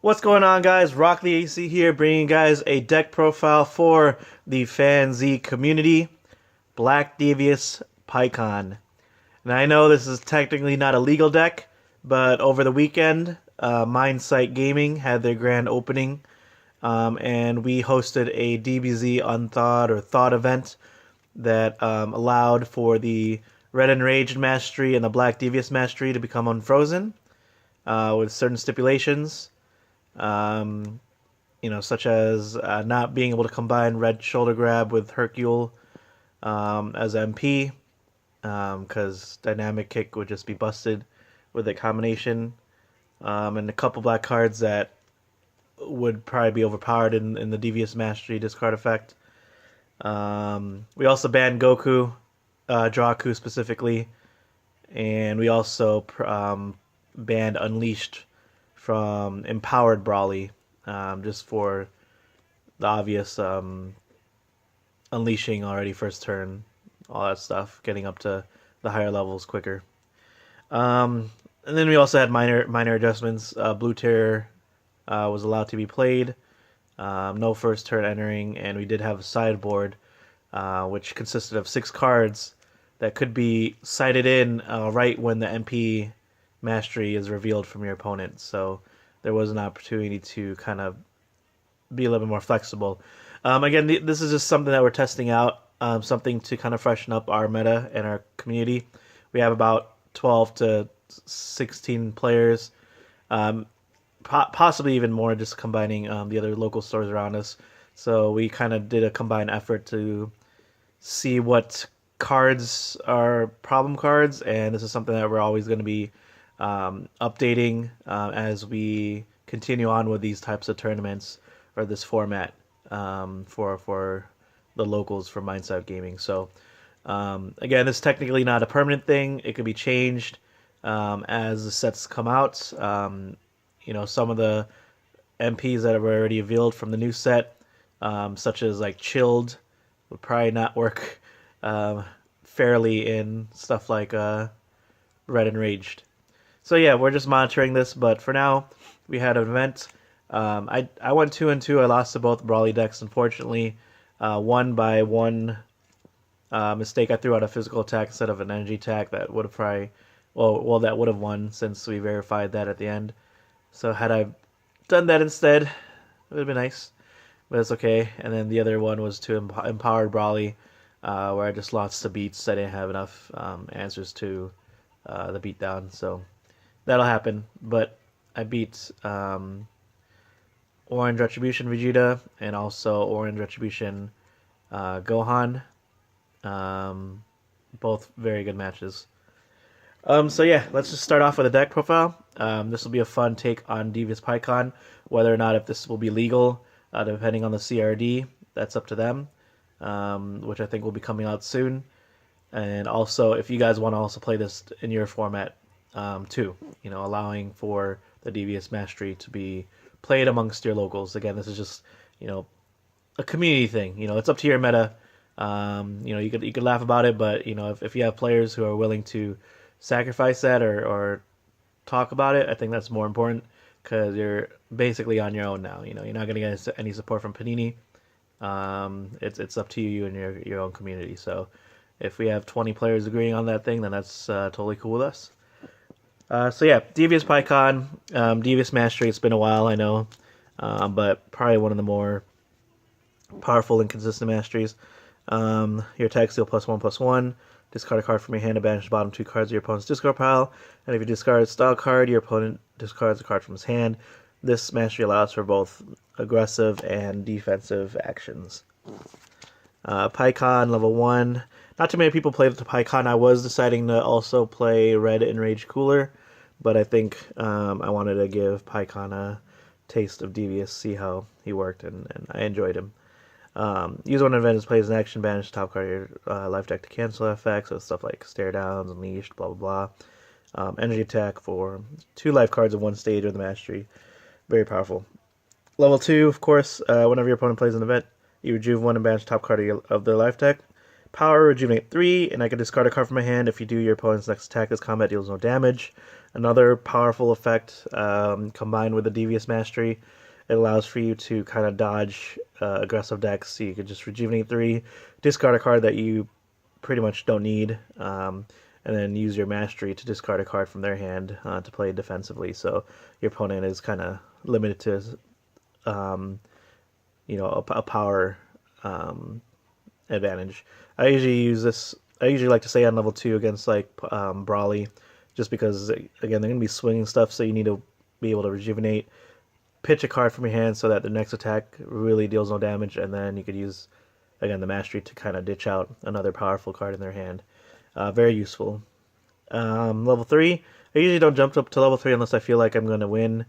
What's going on, guys? Rock the AC here, bringing you guys a deck profile for the FanZ community, Black Devious Pikkon. And I know this is technically not a legal deck, but over the weekend, Mindsight Gaming had their grand opening, and we hosted a DBZ Unthawed or Thawd event that allowed for the Red Enraged Mastery and the Black Devious Mastery to become unfrozen with certain stipulations. Um, such as not being able to combine Red Shoulder Grab with Hercule as MP, because Dynamic Kick would just be busted with that combination, and a couple black cards that would probably be overpowered in the Devious Mastery discard effect. We also banned Goku, Drawu specifically, and we also banned Unleashed from Empowered Broly, just for the obvious unleashing already first turn, all that stuff, getting up to the higher levels quicker. And then we also had minor adjustments. Blue Terror was allowed to be played, no first turn entering, and we did have a sideboard, which consisted of 6 cards that could be sided in right when the MP mastery is revealed from your opponent. So there was an opportunity to kind of be a little bit more flexible. Again, this is just something that we're testing out, something to kind of freshen up our meta and our community. We have about 12 to 16 players, possibly even more, just combining the other local stores around us. So we kind of did a combined effort to see what cards are problem cards, and this is something that we're always going to be updating as we continue on with these types of tournaments or this format for the locals for Mindsight Gaming. So again, this is technically not a permanent thing. It could be changed as the sets come out. Some of the MPs that have already revealed from the new set, such as like Chilled, would probably not work fairly in stuff like Red Enraged. So yeah, we're just monitoring this, but for now, we had an event. I went 2-2. I lost to both Broly decks, unfortunately. Won by one mistake. I threw out a physical attack instead of an energy attack that would have probably, well, that would have won since we verified that at the end. So had I done that instead, it would have been nice, but it's okay. And then the other one was to Empowered Broly, where I just lost the beats. I didn't have enough answers to the beatdown, so that'll happen. But I beat Orange Retribution Vegeta and also Orange Retribution Gohan. Both very good matches. So yeah, let's just start off with a deck profile. This will be a fun take on Devious Pikkon. Whether or not if this will be legal, depending on the CRD, that's up to them, which I think will be coming out soon. And also, if you guys want to also play this in your format too, allowing for the Devious Mastery to be played amongst your locals. Again, this is just, a community thing. It's up to your meta. You could laugh about it, but if you have players who are willing to sacrifice that or talk about it, I think that's more important, because you're basically on your own now. You're not going to get any support from Panini. It's up to you and your own community. So if we have 20 players agreeing on that thing, then that's totally cool with us. So yeah, Devious Pikkon, Devious Mastery. It's been a while, I know, but probably one of the more powerful and consistent masteries. Your attack deal +1/+1. Discard a card from your hand to banish the bottom 2 cards of your opponent's discard pile. And if you discard a style card, your opponent discards a card from his hand. This mastery allows for both aggressive and defensive actions. Pikkon, level 1. Not too many people played with the Pikkon. I was deciding to also play Red Enraged Cooler, but I think I wanted to give Pikkon a taste of Devious, see how he worked, and I enjoyed him. Use one event as plays an action, banish the top card of your life deck to cancel effects, so stuff like Stare Downs, Unleashed, blah blah blah. Energy attack for 2 life cards of 1 stage of the mastery. Very powerful. Level 2, of course, whenever your opponent plays an event, you rejuve 1 and banish the top card of their life deck. Power, rejuvenate 3, and I can discard a card from my hand. If you do, your opponent's next attack this combat deals no damage. Another powerful effect combined with the Devious Mastery, it allows for you to kind of dodge aggressive decks. So you could just rejuvenate 3, discard a card that you pretty much don't need, and then use your Mastery to discard a card from their hand to play defensively. So your opponent is kind of limited to, a power advantage. I usually use this. I usually like to stay on level 2 against like Broly, just because again they're gonna be swinging stuff, so you need to be able to rejuvenate, pitch a card from your hand so that the next attack really deals no damage, and then you could use again the Mastery to kind of ditch out another powerful card in their hand. Very useful. Level 3, I usually don't jump up to level 3 unless I feel like I'm going to win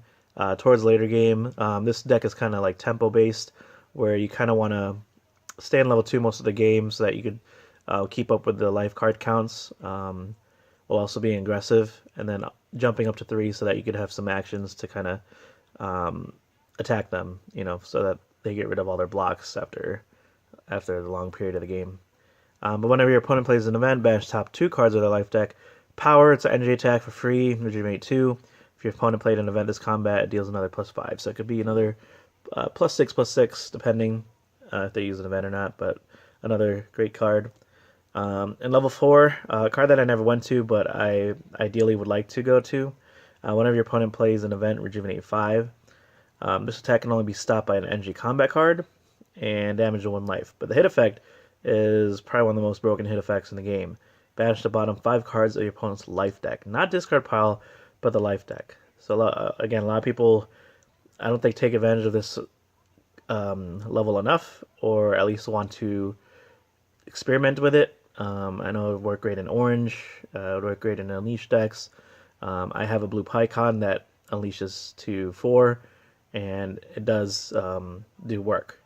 towards later game. This deck is kind of like tempo based, where you kind of want to stay in level 2 most of the game so that you could keep up with the life card counts while also being aggressive, and then jumping up to 3 so that you could have some actions to kind of attack them, so that they get rid of all their blocks after the long period of the game. But whenever your opponent plays an event, banish top 2 cards of their life deck. Power, it's an energy attack for free, rejuvenate 2. If your opponent played an event this combat, it deals another +5. So it could be another +6/+6, depending if they use an event or not, but another great card. And level 4, a card that I never went to, but I ideally would like to go to. Whenever your opponent plays an event, rejuvenate 5. This attack can only be stopped by an energy combat card and damage to 1 life. But the hit effect is probably one of the most broken hit effects in the game. Banish the bottom 5 cards of your opponent's life deck. Not discard pile, but the life deck. So again, a lot of people, I don't think, take advantage of this level enough, or at least want to experiment with it. I know it would work great in orange. It would work great in Unleash decks. I have a blue Pikkon that unleashes to 4, and it does do work.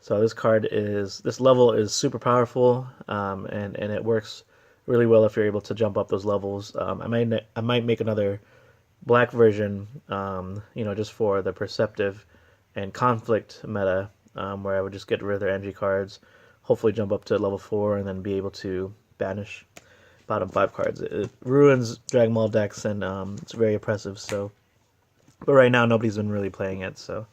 So this level is super powerful, and it works really well if you're able to jump up those levels. I might make another black version, just for the perceptive and conflict meta, where I would just get rid of their energy cards, hopefully jump up to level 4, and then be able to banish bottom 5 cards. It ruins Dragon Ball decks, and it's very oppressive. So, but right now nobody's been really playing it, so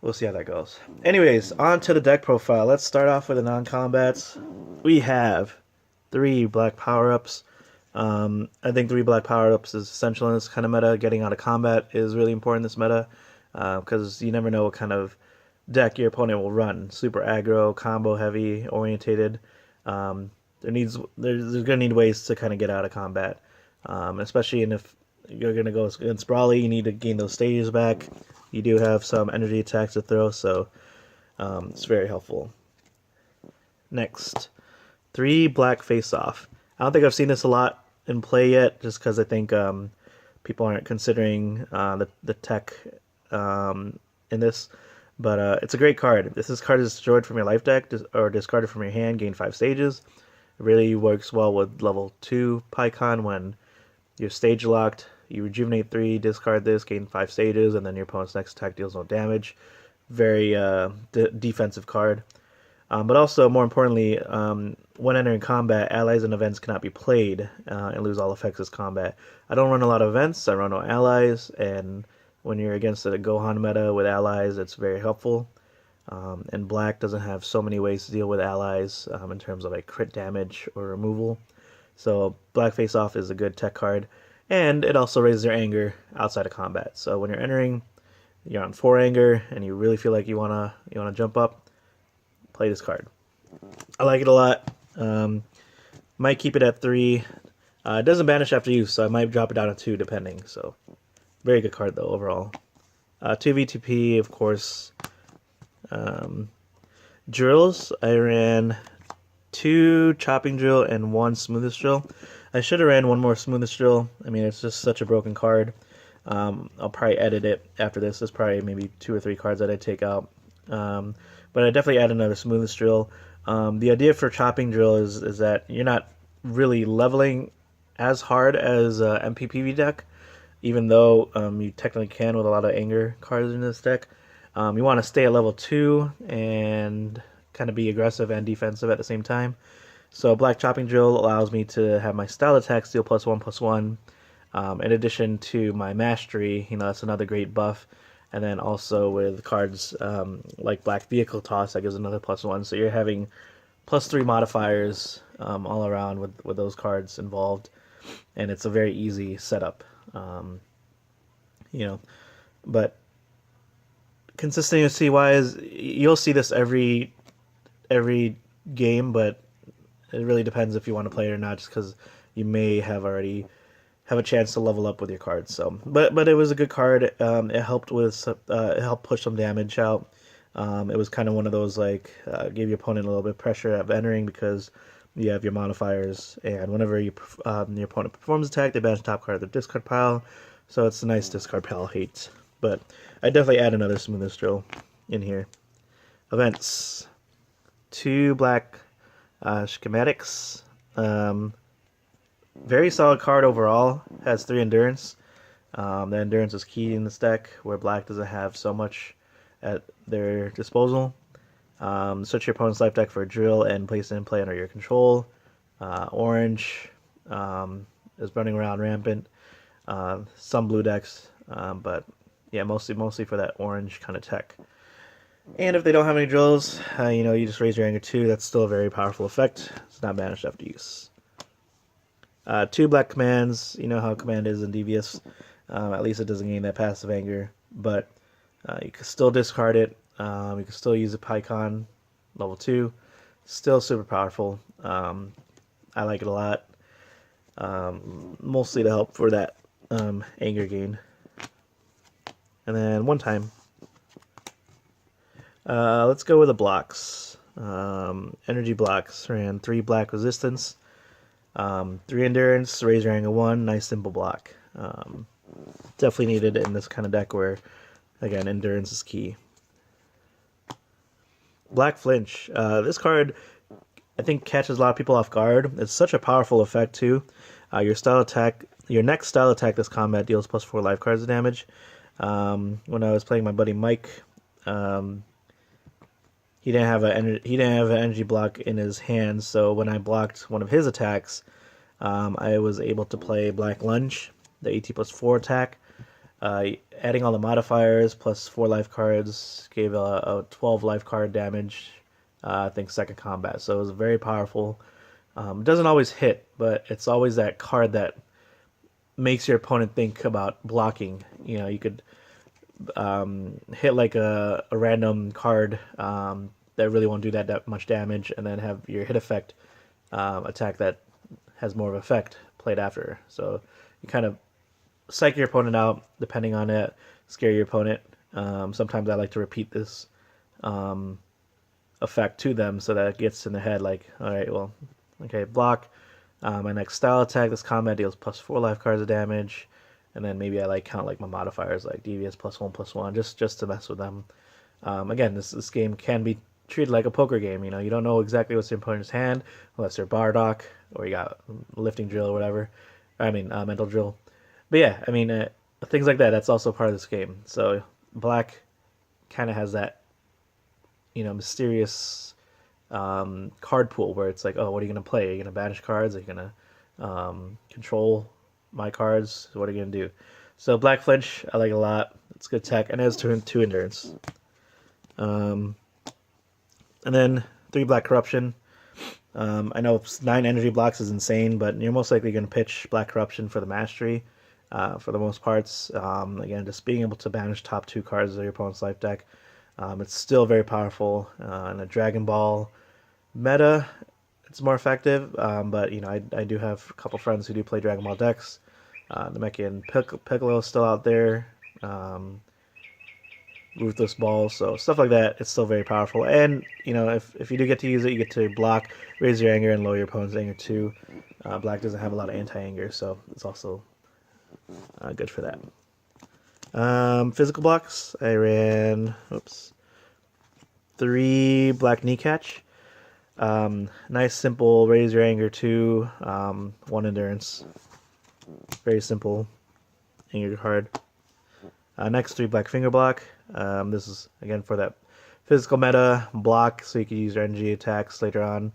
we'll see how that goes. Anyways, on to the deck profile. Let's start off with the non-combats. We have 3 black power-ups. I think 3 black power-ups is essential in this kind of meta. Getting out of combat is really important in this meta, because you never know what kind of deck your opponent will run. Super aggro, combo heavy, orientated. There's gonna need ways to kind of get out of combat, especially if you're gonna go against Broly. You need to gain those stages back. You do have some energy attacks to throw, so it's very helpful. Next, 3 black face-off. I don't think I've seen this a lot in play yet, just because I think people aren't considering the tech in this. But it's a great card. This card is destroyed from your life deck or discarded from your hand, gain 5 stages. It really works well with level 2 Pikkon when you're stage locked. You rejuvenate 3, discard this, gain 5 stages, and then your opponent's next attack deals no damage. Very defensive card. But also, more importantly, when entering combat, allies and events cannot be played and lose all effects as combat. I don't run a lot of events, I run no allies, and when you're against a Gohan meta with allies, it's very helpful. And black doesn't have so many ways to deal with allies in terms of like crit damage or removal. So black face off is a good tech card, and it also raises your anger outside of combat. So when you're entering, you're on 4 anger, and you really feel like you wanna jump up, play this card. I like it a lot. Might keep it at 3. It doesn't banish after use, so I might drop it down to 2 depending. So very good card though overall. 2 VTP, of course. Drills, I ran 2 chopping drill and 1 smoothest drill. I should have ran 1 more smoothest drill. I mean, it's just such a broken card. I'll probably edit it after this. There's probably maybe 2 or 3 cards that I take out. But I definitely add another smoothest drill. The idea for chopping drill is that you're not really leveling as hard as MPPV deck, even though you technically can with a lot of anger cards in this deck. You want to stay at level 2 and kind of be aggressive and defensive at the same time. So black chopping drill allows me to have my style attacks deal +1/+1. In addition to my mastery, that's another great buff. And then also with cards like Black Vehicle Toss, that gives another +1. So you're having +3 modifiers all around with those cards involved, and it's a very easy setup. You know, but consistency wise, you'll see this every game, but it really depends if you want to play it or not, just because you may have already have a chance to level up with your cards. So, but it was a good card. It helped with it helped push some damage out. It was kind of one of those like gave your opponent a little bit of pressure of entering because you have your modifiers, and whenever your opponent performs attack, they banish top card of the discard pile. So it's a nice discard pile hate. But I definitely add another Smoothest Drill in here. Events: 2 black schematics. Very solid card overall. Has 3 endurance. The endurance is key in this deck, where black doesn't have so much at their disposal. Search your opponent's life deck for a drill and place it in play under your control. Orange is running around rampant. Some blue decks, but yeah, mostly for that orange kind of tech. And if they don't have any drills, you just raise your anger 2. That's still a very powerful effect. It's not banished after use. 2 black commands. You know how command is in Devious. At least it doesn't gain that passive anger, but you can still discard it. You can still use a Pikkon, level 2. Still super powerful. I like it a lot. Mostly to help for that anger gain. And then one time. Let's go with the blocks. Energy blocks. Ran 3 black resistance. 3 endurance, raise your anger 1, nice simple block. Definitely needed in this kind of deck where, again, endurance is key. Black Flinch. This card, I think, catches a lot of people off guard. It's such a powerful effect, too. Your next style attack this combat deals +4 life cards of damage. When I was playing my buddy Mike, he didn't have an energy block in his hand, so when I blocked one of his attacks, I was able to play Black Lunge, the AT +4 attack. Adding all the modifiers plus 4 life cards gave a 12 life card damage, I think second combat. So it was very powerful. It doesn't always hit, but it's always that card that makes your opponent think about blocking. You could hit like a random card that really won't do that much damage, and then have your hit effect attack that has more of effect played after. So you kind of psych your opponent out depending on it, scare your opponent. Sometimes I like to repeat this effect to them so that it gets in the head like, alright, well, okay, block. My next style attack, this combat deals +4 life cards of damage. And then maybe I count my modifiers like Devious +1/+1 just to mess with them. Again, this game can be treated like a poker game. You don't know exactly what's in your opponent's hand unless they're Bardock or you got lifting drill or whatever. Mental drill. But yeah, things like that. That's also part of this game. So black kind of has that mysterious card pool where it's like, oh, what are you gonna play? Are you gonna banish cards? Are you gonna control my cards? What are you gonna do? So Black Flinch, I like a lot. It's good tech, and it has 2 endurance. And then 3 black corruption. I know 9 energy blocks is insane, but you're most likely gonna pitch black corruption for the mastery. For the most parts, again, just being able to banish top 2 cards of your opponent's life deck. It's still very powerful. In a Dragon Ball meta, it's more effective, but I do have a couple friends who do play Dragon Ball decks. Namekian Piccolo is still out there. Ruthless Ball, so stuff like that. It's still very powerful, and if you do get to use it, you get to block, raise your anger, and lower your opponent's anger too. Black doesn't have a lot of anti-anger, so it's also good for that. Physical blocks, I ran 3 black knee catch. Nice simple raise your anger 2, 1 endurance. Very simple anger card. Next 3 black finger block. This is again for that physical meta block, so you can use your energy attacks later on.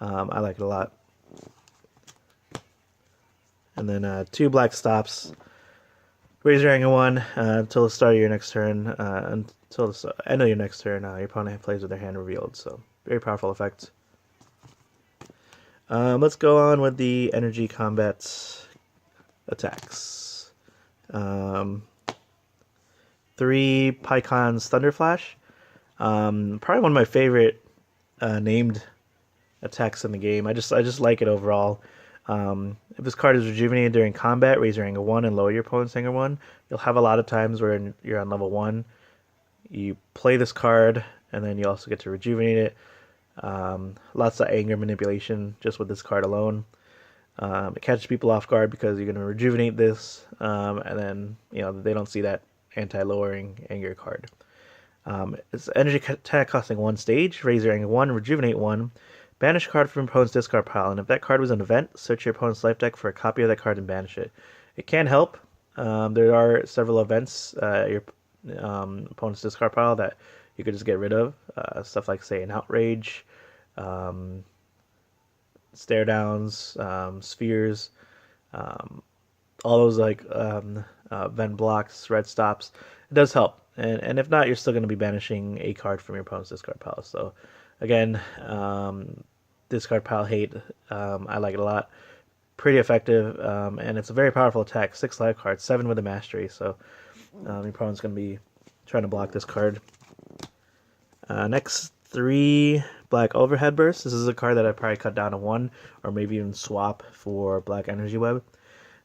I like it a lot. and then 2 black stops. Raise your anger 1 until the start of your next turn. Until the end of your next turn, your opponent plays with their hand revealed. So very powerful effect. Let's go on with the energy combat attacks. 3 Pikkon's Thunder Flash. Probably one of my favorite named attacks in the game. I just like it overall. If this card is rejuvenated during combat, raise your anger 1 and lower your opponent's anger 1. You'll have a lot of times where you're on level 1. You play this card, and then you also get to rejuvenate it. Lots of anger manipulation just with this card alone. It catches people off guard because you're going to rejuvenate this, and then they don't see that anti-lowering anger card. It's energy attack costing 1 stage. Raise your anger 1, rejuvenate 1. Banish a card from your opponent's discard pile, and if that card was an event, search your opponent's life deck for a copy of that card and banish it. It can help. There are several events your opponent's discard pile that you could just get rid of. Stuff like, say, an Outrage, Stare Downs, Spheres, all those like vent blocks, red stops. It does help. And if not, you're still going to be banishing a card from your opponent's discard pile. So, again, discard pile hate. I like it a lot. Pretty effective, and it's a very powerful attack. 6 life cards, 7 with a mastery. So your opponent's going to be trying to block this card. Next, 3 black overhead bursts. This is a card that I'd probably cut down to 1, or maybe even swap for black energy web.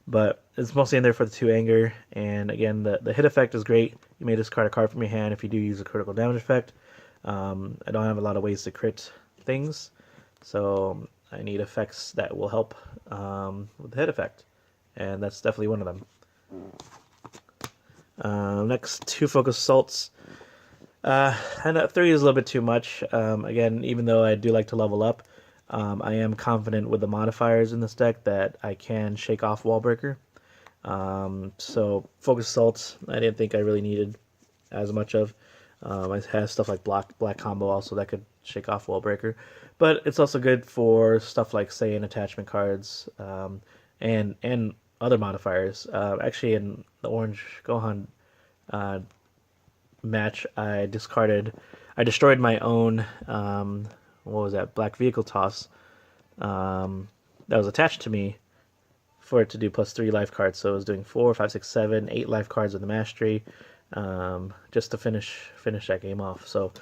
But it's mostly in there for the 2 anger, and again, the hit effect is great. You may discard a card from your hand if you do use a critical damage effect. I don't have a lot of ways to crit things, so I need effects that will help with the hit effect, and that's definitely one of them. Next, 2 focus assaults. And 3 is a little bit too much. Again, even though I do like to level up, I am confident with the modifiers in this deck that I can shake off Wallbreaker. So focus assaults, I didn't think I really needed as much of. I have stuff like black combo also that could shake off Wallbreaker, but it's also good for stuff like, say, in attachment cards, and other modifiers. Actually, in the Orange Gohan match, I destroyed my own what was that, black vehicle toss that was attached to me for it to do +3 life cards. So it was doing 4, 5, 6, 7, 8 life cards with the mastery, just to finish that game off. So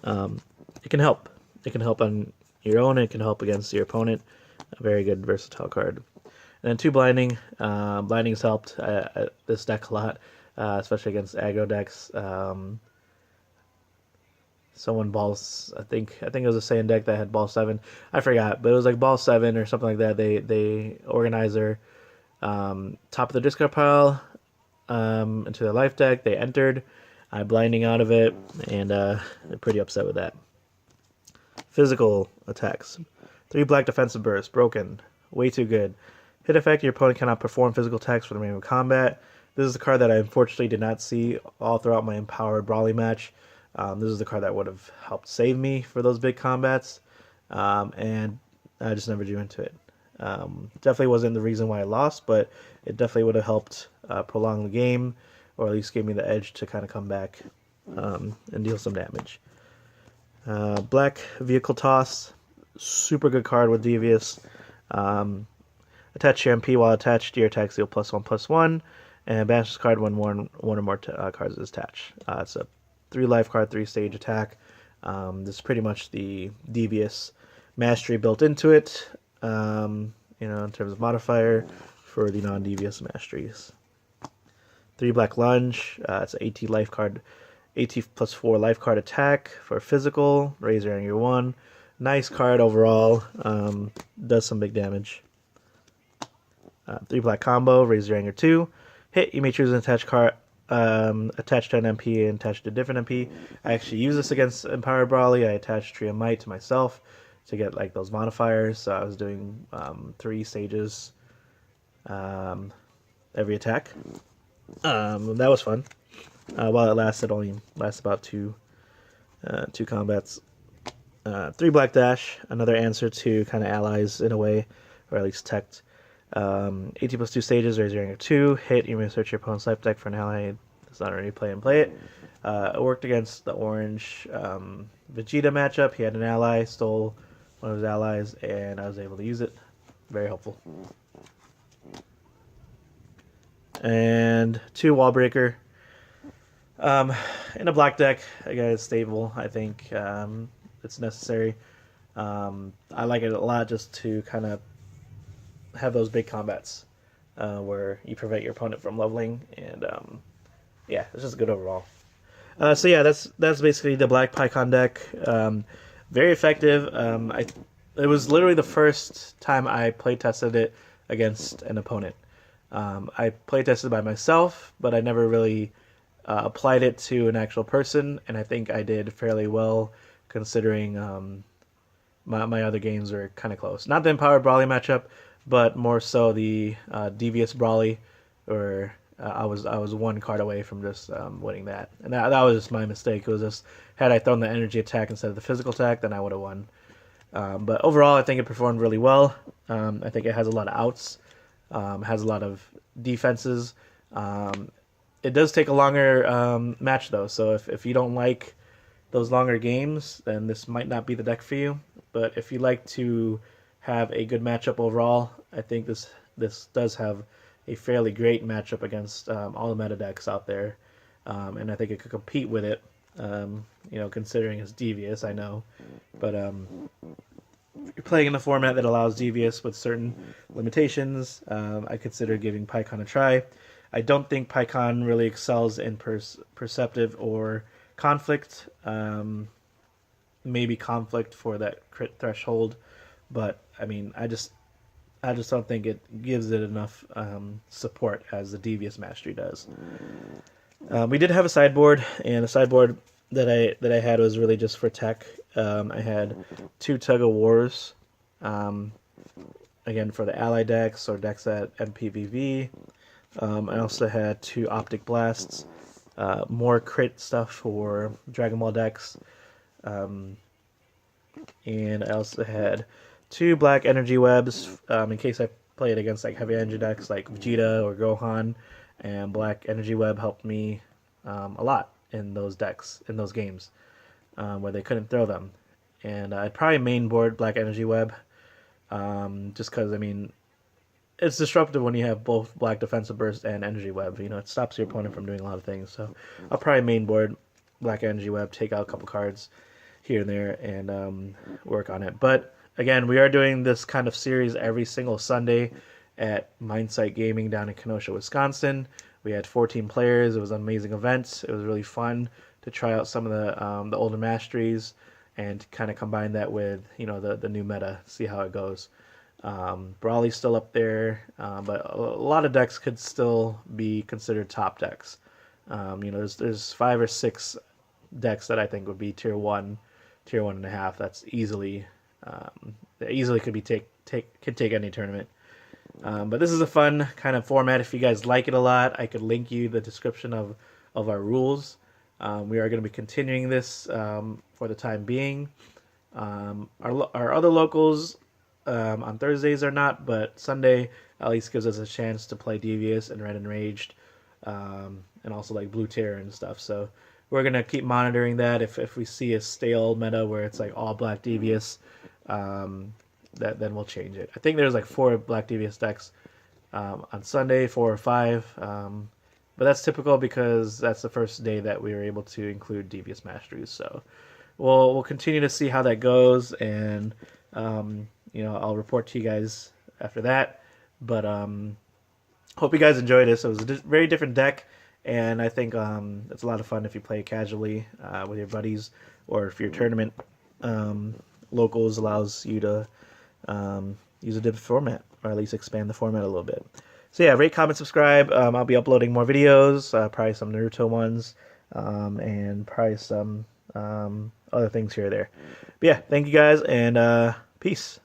it can help. It can help on your own. It can help against your opponent. A very good versatile card. And then 2 blinding. Blinding's helped this deck a lot, especially against aggro decks. Someone balls, I think it was a Saiyan deck that had ball 7. I forgot, but it was like ball 7 or something like that. They organize their top of the discard pile into their life deck. They entered. I blinding out of it, and they're pretty upset with that. Physical attacks. 3 black defensive bursts. Broken. Way too good. Hit effect, your opponent cannot perform physical attacks for the remainder of combat. This is the card that I unfortunately did not see all throughout my Empowered Broly match. This is the card that would have helped save me for those big combats, and I just never drew into it. Definitely wasn't the reason why I lost, but it definitely would have helped prolong the game, or at least gave me the edge to kind of come back and deal some damage. Black Vehicle Toss, super good card with Devious. Attach your MP while attached to your attack, deal +1/+1, and banish this card when one or more cards is attached. It's a 3 life card, 3 stage attack. This is pretty much the Devious Mastery built into it, in terms of modifier for the non-Devious Masteries. 3 black lunge. It's an AT life card, AT +4 life card attack for physical. Raise your anger 1. Nice card overall. Does some big damage. 3 black combo. Raise your anger 2. Hit. You may choose an attached card. Attached to an MP and attached to a different MP. I actually use this against Empowered Broly. I attached Tree of Might to myself to get like those modifiers. So I was doing 3 stages every attack. That was fun. While it lasted, only lasted about two combats. 3 black dash, another answer to kind of allies in a way, or at least tech. 18 plus 2 stages, raise your rank of 2. Hit, you may search your opponent's life deck for an ally that's not already play and play it. It worked against the orange Vegeta matchup. He had an ally, stole one of his allies, and I was able to use it. Very helpful. And 2 Wall Breaker. In a black deck, again, it's stable. I think it's necessary. I like it a lot just to kind of have those big combats where you prevent your opponent from leveling, and yeah, it's just good overall. So yeah, that's basically the Black Pikkon deck. Very effective. It was literally the first time I play tested it against an opponent. I play tested by myself, but I never really applied it to an actual person, and I think I did fairly well considering my other games were kind of close. Not the Empowered Broly matchup, but more so the Devious Broly, or I was one card away from just winning that, and that was just my mistake. It was just, had I thrown the energy attack instead of the physical attack, then I would have won. But overall, I think it performed really well. I think it has a lot of outs, has a lot of defenses. It does take a longer match though, so if you don't like those longer games, then this might not be the deck for you. But if you like to have a good matchup overall, I think this does have a fairly great matchup against all the meta decks out there, and I think it could compete with it. You know, considering it's Devious, I know, but you're playing in a format that allows Devious with certain limitations. I consider giving Pikkon a try. I don't think Pikkon really excels in perceptive or conflict. Maybe conflict for that crit threshold, but I mean, I just don't think it gives it enough support as the Devious Mastery does. We did have a sideboard, and the sideboard that I had was really just for tech. I had 2 Tug of Wars, again for the ally decks or decks at MPVV. I also had 2 Optic Blasts, more crit stuff for Dragon Ball decks, and I also had 2 Black Energy Webs in case I played against like heavy energy decks like Vegeta or Gohan, and Black Energy Web helped me a lot in those decks, in those games where they couldn't throw them. And I'd probably main board Black Energy Web just because, I mean, it's disruptive when you have both Black Defensive Burst and Energy Web. You know, it stops your opponent from doing a lot of things. So I'll probably main board Black Energy Web, take out a couple cards here and there, and work on it. But again, we are doing this kind of series every single Sunday at Mindsight Gaming down in Kenosha, Wisconsin. We had 14 players. It was an amazing event. It was really fun to try out some of the older masteries and kind of combine that with, you know, the new meta, see how it goes. Broly's still up there, but a lot of decks could still be considered top decks. You know, there's 5 or 6 decks that I think would be tier 1, tier 1.5. That's easily could be could take any tournament. But this is a fun kind of format. If you guys like it a lot, I could link you the description of our rules. We are going to be continuing this for the time being. Our other locals on Thursdays are not, but Sunday at least gives us a chance to play Devious and Red Enraged, and also like Blue Terror and stuff. So we're going to keep monitoring that. If we see a stale meta where it's like all Black Devious, then we'll change it. I think there's like 4 Black Devious decks on Sunday, 4 or 5. But that's typical because that's the first day that we were able to include Devious Masteries. So we'll continue to see how that goes, and you know, I'll report to you guys after that. But hope you guys enjoyed this. It was a very different deck, and I think it's a lot of fun if you play casually with your buddies, or if your tournament locals allows you to use a different format, or at least expand the format a little bit. So yeah, rate, comment, subscribe. I'll be uploading more videos, probably some Naruto ones, and probably some other things here or there. But yeah, thank you guys, and peace.